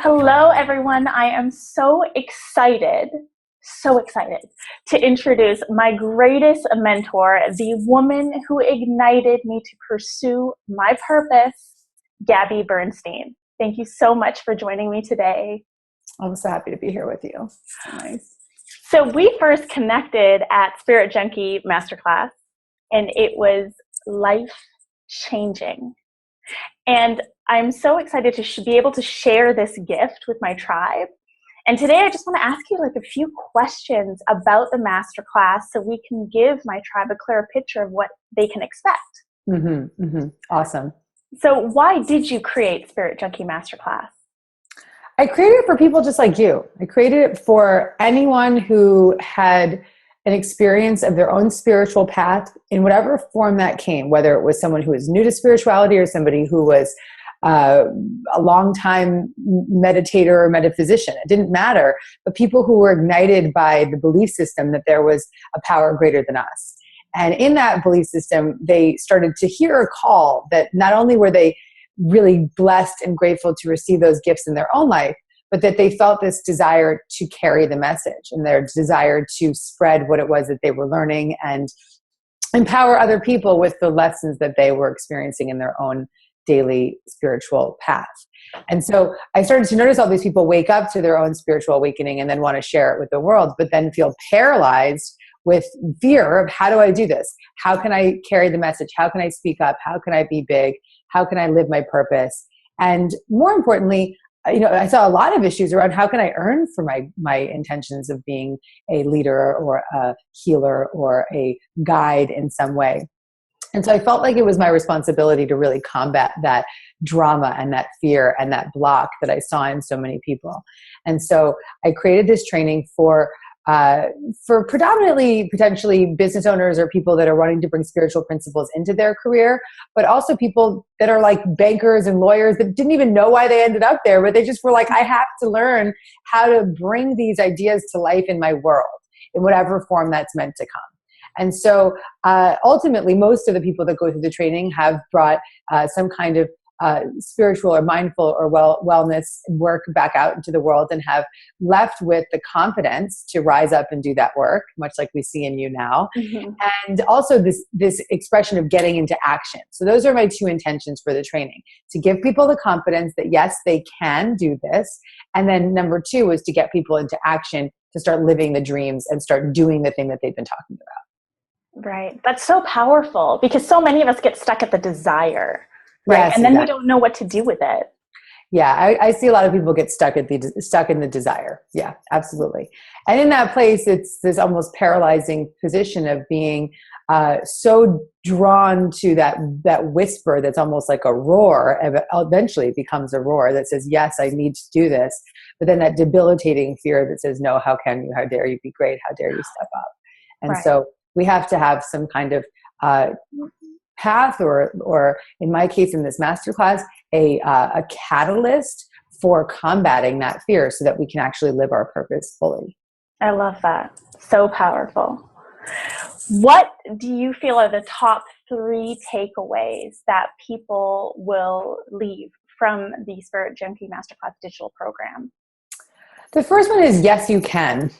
Hello, everyone. I am so excited to introduce my greatest mentor, the woman who ignited me to pursue my purpose, Gabby Bernstein. Thank you so much for joining me today. I'm so happy to be here with you. Nice. So we first connected at Spirit Junkie Masterclass, and it was life-changing. And I'm so excited to be able to share this gift with my tribe. And today I just want to ask you a few questions about the masterclass so we can give my tribe a clearer picture of what they can expect. Awesome. So why did you create Spirit Junkie Masterclass? I created it for people just like you. I created it for anyone who had an experience of their own spiritual path in whatever form that came, whether it was someone who was new to spirituality or somebody who was a long-time meditator or metaphysician. It didn't matter, but people who were ignited by the belief system that there was a power greater than us. And in that belief system, they started to hear a call that not only were they really blessed and grateful to receive those gifts in their own life, but that they felt this desire to carry the message and their desire to spread what it was that they were learning and empower other people with the lessons that they were experiencing in their own daily spiritual path. And so I started to notice all these people wake up to their own spiritual awakening and then want to share it with the world, but then feel paralyzed with fear of, how do I do this? How can I carry the message? How can I speak up? How can I be big? How can I live my purpose? And more importantly, I saw a lot of issues around how can I earn for my intentions of being a leader or a healer or a guide in some way. And so I felt like it was my responsibility to really combat that drama and that fear and that block that I saw in so many people. And so I created this training for predominantly potentially business owners or people that are wanting to bring spiritual principles into their career, but also people that are like bankers and lawyers that didn't even know why they ended up there, but they just were like, I have to learn how to bring these ideas to life in my world in whatever form that's meant to come. And so ultimately, most of the people that go through the training have brought some kind of spiritual or mindful or wellness work back out into the world and have left with the confidence to rise up and do that work, much like we see in you now. And also this expression of getting into action. So those are my two intentions for the training: to give people the confidence that yes, they can do this. And then number two is to get people into action to start living the dreams and start doing the thing that they've been talking about. Right. That's so powerful because so many of us get stuck at the desire. Right. Yes, and then exactly. we don't know what to do with it. Yeah, I see a lot of people get stuck in the desire. Yeah, absolutely. And in that place, it's this almost paralyzing position of being so drawn to that whisper that's almost like a roar. Eventually it becomes a roar that says, yes, I need to do this. But then that debilitating fear that says, no, how can you? How dare you be great? How dare you step up? And so we have to have some kind of path or in my case in this masterclass, a catalyst for combating that fear so that we can actually live our purpose fully. I love that. So powerful. What do you feel are the top 3 takeaways that people will leave from the Spirit Junkie Masterclass digital program? The first one is yes, you can.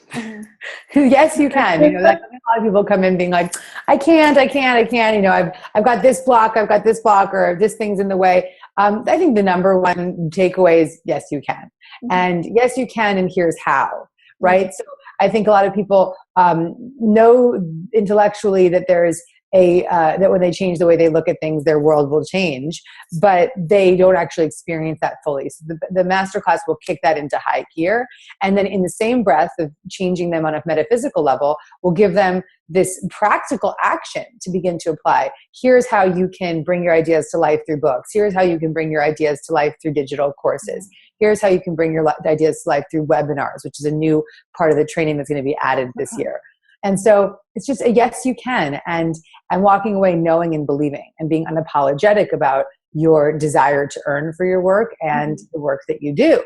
Yes, you can. A lot of people come in being like, I can't. I've got this block, or this thing's in the way. I think the number one takeaway is yes, you can. And yes, you can, and here's how, right? So I think a lot of people know intellectually that there's that when they change the way they look at things, their world will change, but they don't actually experience that fully. So the masterclass will kick that into high gear. And then in the same breath of changing them on a metaphysical level, will give them this practical action to begin to apply. Here's how you can bring your ideas to life through books. Here's how you can bring your ideas to life through digital courses. Here's how you can bring your ideas to life through webinars, which is a new part of the training that's going to be added this year. And so it's just a yes, you can, and walking away knowing and believing and being unapologetic about your desire to earn for your work and the work that you do.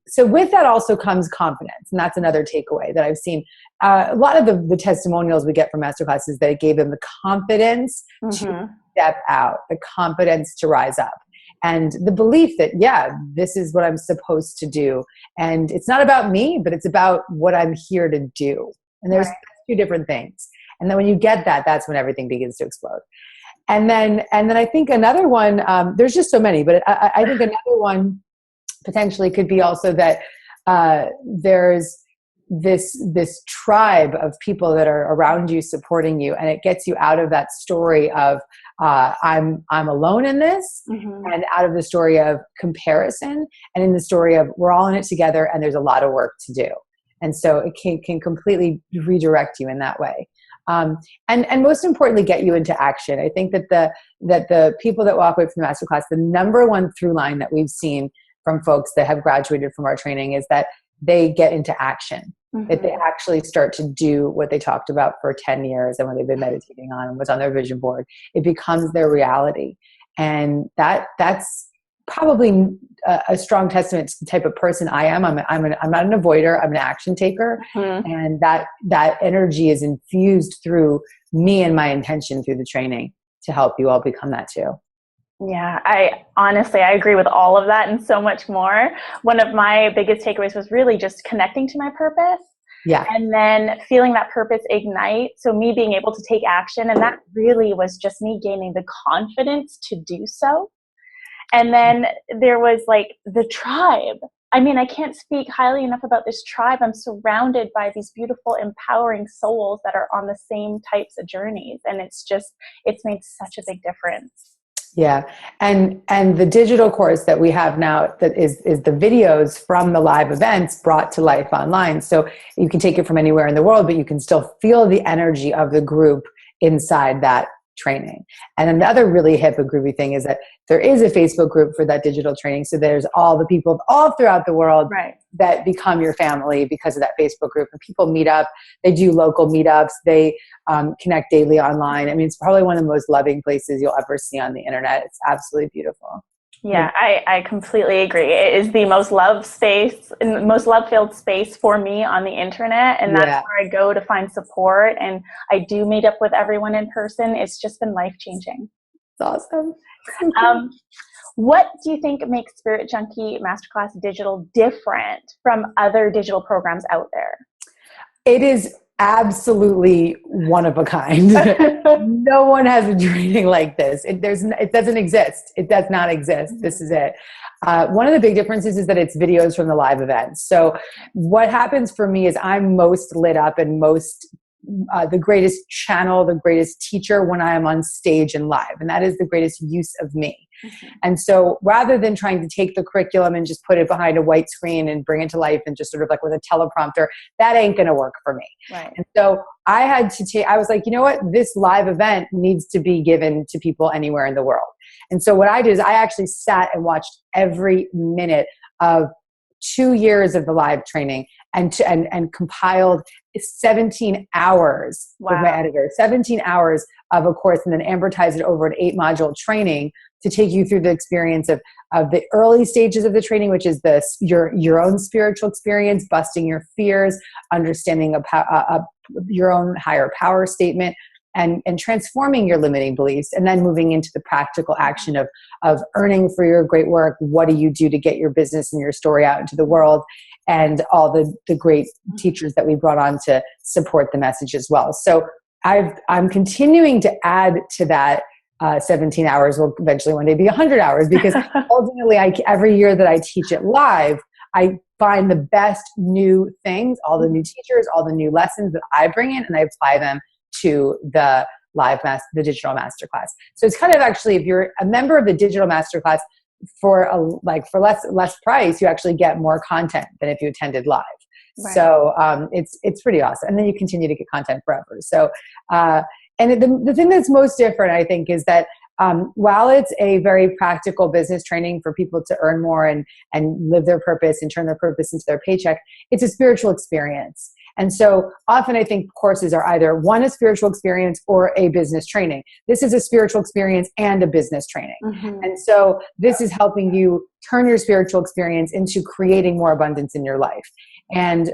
So with that also comes confidence. And that's another takeaway that I've seen. A lot of the testimonials we get from masterclass is that it gave them the confidence to step out, the confidence to rise up. and the belief that, yeah, this is what I'm supposed to do. And it's not about me, but it's about what I'm here to do. And there's Right. two different things. And then when you get that, that's when everything begins to explode. And then I think another one, there's just so many, but I think another one potentially could be also that there's this tribe of people that are around you supporting you, and it gets you out of that story of I'm alone in this, and out of the story of comparison, and in the story of we're all in it together and there's a lot of work to do. And so it can completely redirect you in that way. And most importantly, get you into action. I think that the people that walk away from the masterclass, the number one through line that we've seen from folks that have graduated from our training is that they get into action, that they actually start to do what they talked about for 10 years and what they've been meditating on and what's on their vision board. It becomes their reality. And that's probably a strong testament to the type of person I am. I'm not an avoider. I'm an action taker. And that energy is infused through me and my intention through the training to help you all become that too. Yeah, I agree with all of that and so much more. One of my biggest takeaways was really just connecting to my purpose. Yeah. And then feeling that purpose ignite. So me being able to take action. And that really was just me gaining the confidence to do so. And then there was like the tribe. I mean, I can't speak highly enough about this tribe. I'm surrounded by these beautiful, empowering souls that are on the same types of journeys. And it's made such a big difference. Yeah. And the digital course that we have now that is the videos from the live events brought to life online. So you can take it from anywhere in the world, but you can still feel the energy of the group inside that training. And another really hip and groovy thing is that there is a Facebook group for that digital training. So there's all the people all throughout the world that become your family because of that Facebook group. And people meet up. They do local meetups. They connect daily online. I mean, it's probably one of the most loving places you'll ever see on the internet. It's absolutely beautiful. Yeah, I completely agree. It is the most love filled space for me on the internet. And that's where I go to find support. And I do meet up with everyone in person. It's just been life-changing. It's awesome. What do you think makes Spirit Junkie Masterclass Digital different from other digital programs out there? It is absolutely one of a kind. No one has a training like this. It doesn't exist. It does not exist. This is it. One of the big differences is that it's videos from the live events. So what happens for me is I'm most lit up and the greatest channel, the greatest teacher when I am on stage and live. And that is the greatest use of me. And so rather than trying to take the curriculum and just put it behind a white screen and bring it to life and just sort of like with a teleprompter, that ain't going to work for me. Right. And so I was like, you know what? This live event needs to be given to people anywhere in the world. And so what I did is I actually sat and watched every minute of 2 years of the live training and compiled 17 hours with my editor, 17 hours of a course, and then amortized it over an 8-module training to take you through the experience of the early stages of the training, which is your own spiritual experience, busting your fears, understanding your own higher power statement, and transforming your limiting beliefs, and then moving into the practical action of earning for your great work. What do you do to get your business and your story out into the world? And all the great teachers that we brought on to support the message as well. So I'm continuing to add to that 17 hours will eventually one day be 100 hours because ultimately every year that I teach it live, I find the best new things, all the new teachers, all the new lessons that I bring in, and I apply them to the the digital masterclass. So it's kind of actually, if you're a member of the digital masterclass for less price, you actually get more content than if you attended live. Right. So it's pretty awesome. And then you continue to get content forever. So, and the thing that's most different, I think, is that while it's a very practical business training for people to earn more and live their purpose and turn their purpose into their paycheck, it's a spiritual experience. And so often I think courses are either a spiritual experience or a business training. This is a spiritual experience and a business training. And so this is helping you turn your spiritual experience into creating more abundance in your life and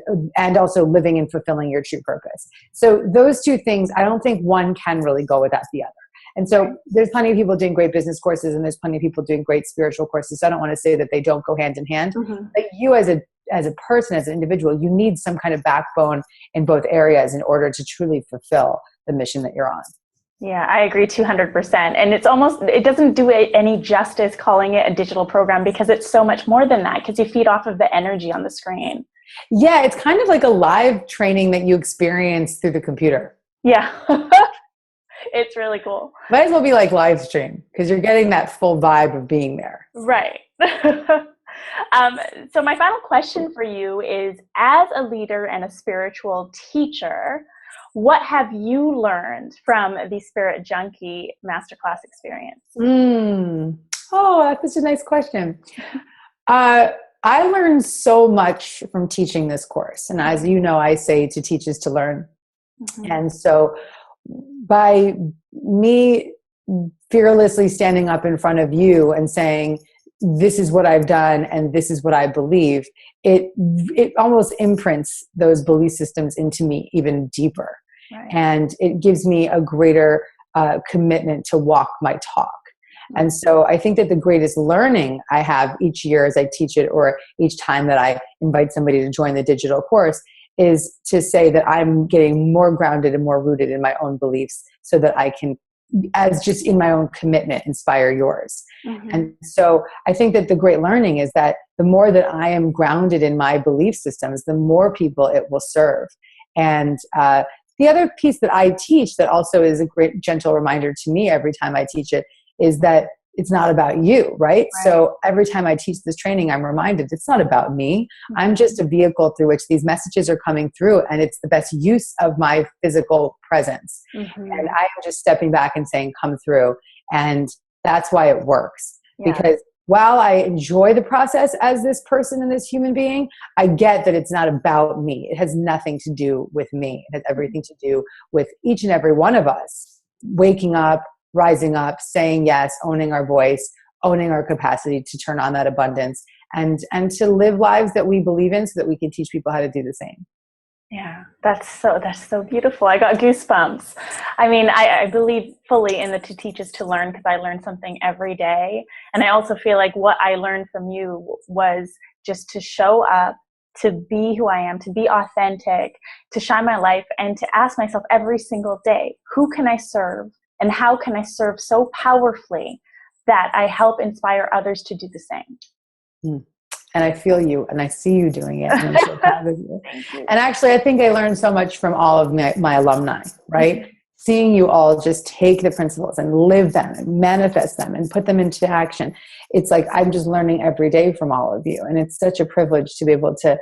also living and fulfilling your true purpose. So those two things, I don't think one can really go without the other. And so there's plenty of people doing great business courses, and there's plenty of people doing great spiritual courses. So I don't want to say that they don't go hand in hand. Mm-hmm. But you as a person, as an individual, you need some kind of backbone in both areas in order to truly fulfill the mission that you're on. Yeah, I agree 200%. And it doesn't do it any justice calling it a digital program, because it's so much more than that, because you feed off of the energy on the screen. Yeah, it's kind of like a live training that you experience through the computer. Yeah, it's really cool. Might as well be like live stream, because you're getting that full vibe of being there. Right. So my final question for you is, as a leader and a spiritual teacher, what have you learned from the Spirit Junkie Masterclass experience? Oh, that's such a nice question. I learned so much from teaching this course. And as you know, I say to teach is to learn. Mm-hmm. And so by me fearlessly standing up in front of you and saying, this is what I've done and this is what I believe, it almost imprints those belief systems into me even deeper. Right. And it gives me a greater commitment to walk my talk. And so I think that the greatest learning I have each year as I teach it, or each time that I invite somebody to join the digital course, is to say that I'm getting more grounded and more rooted in my own beliefs, so that I can, as just in my own commitment, inspire yours. Mm-hmm. And so I think that the great learning is that the more that I am grounded in my belief systems, the more people it will serve. And the other piece that I teach that also is a great gentle reminder to me every time I teach it is that it's not about you, right? So every time I teach this training, I'm reminded it's not about me. Mm-hmm. I'm just a vehicle through which these messages are coming through, and it's the best use of my physical presence. Mm-hmm. And I am just stepping back and saying, come through. And that's why it works. Yeah. Because while I enjoy the process as this person and this human being, I get that it's not about me. It has nothing to do with me. It has everything to do with each and every one of us waking up, rising up, saying yes, owning our voice, owning our capacity to turn on that abundance, and to live lives that we believe in, so that we can teach people how to do the same. Yeah, that's so beautiful. I got goosebumps. I mean, I believe fully in the to teach is to learn, because I learn something every day. And I also feel like what I learned from you was just to show up, to be who I am, to be authentic, to shine my life, and to ask myself every single day, who can I serve? And how can I serve so powerfully that I help inspire others to do the same? And I feel you, and I see you doing it, and I'm so proud of you. And actually, I think I learned so much from all of my alumni, right? Mm-hmm. Seeing you all just take the principles and live them and manifest them and put them into action. It's like I'm just learning every day from all of you. And it's such a privilege to be able to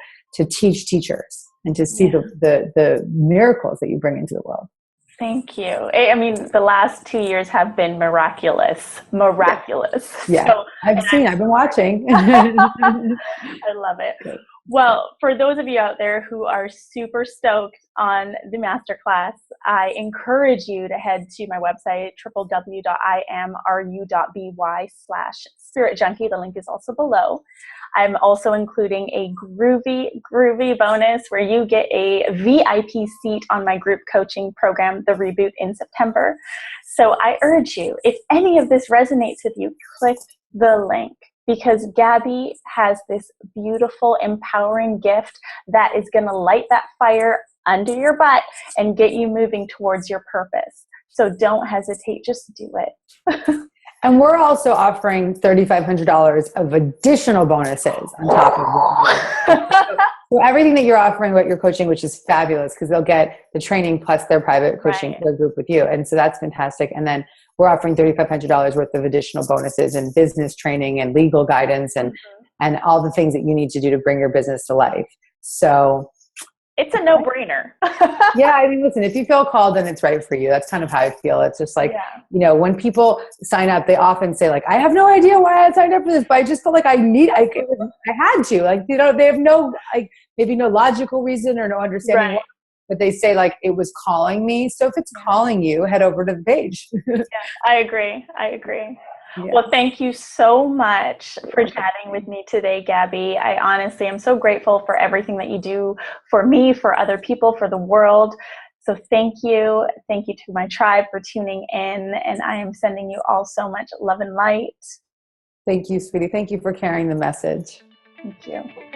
teach teachers and to see the miracles that you bring into the world. Thank you. I mean, the last 2 years have been miraculous. Yeah, so, I've been watching. I love it. Well, for those of you out there who are super stoked on the masterclass, I encourage you to head to my website, www.imru.by/spiritjunkie. The link is also below. I'm also including a groovy bonus where you get a VIP seat on my group coaching program, The Reboot, in September. So I urge you, if any of this resonates with you, click the link, because Gabby has this beautiful, empowering gift that is going to light that fire under your butt and get you moving towards your purpose. So don't hesitate, just do it. And we're also offering $3,500 of additional bonuses on top of what so everything that you're offering about your coaching, which is fabulous, because they'll get the training plus their private coaching their group with you. And so that's fantastic. And then we're offering $3,500 worth of additional bonuses and business training and legal guidance and all the things that you need to do to bring your business to life. So it's a no-brainer. Yeah, I mean, listen, if you feel called, then it's right for you. That's kind of how I feel. It's just like, you know, when people sign up, they often say like, I have no idea why I signed up for this, but I just felt like I had to. Like, you know, they have no, like, maybe no logical reason or no understanding why, but they say like, it was calling me. So if it's calling you, head over to the page. Yeah, I agree. Yeah. Well, thank you so much for chatting with me today, Gabby. I honestly am so grateful for everything that you do for me, for other people, for the world. So thank you. Thank you to my tribe for tuning in. And I am sending you all so much love and light. Thank you, sweetie. Thank you for carrying the message. Thank you.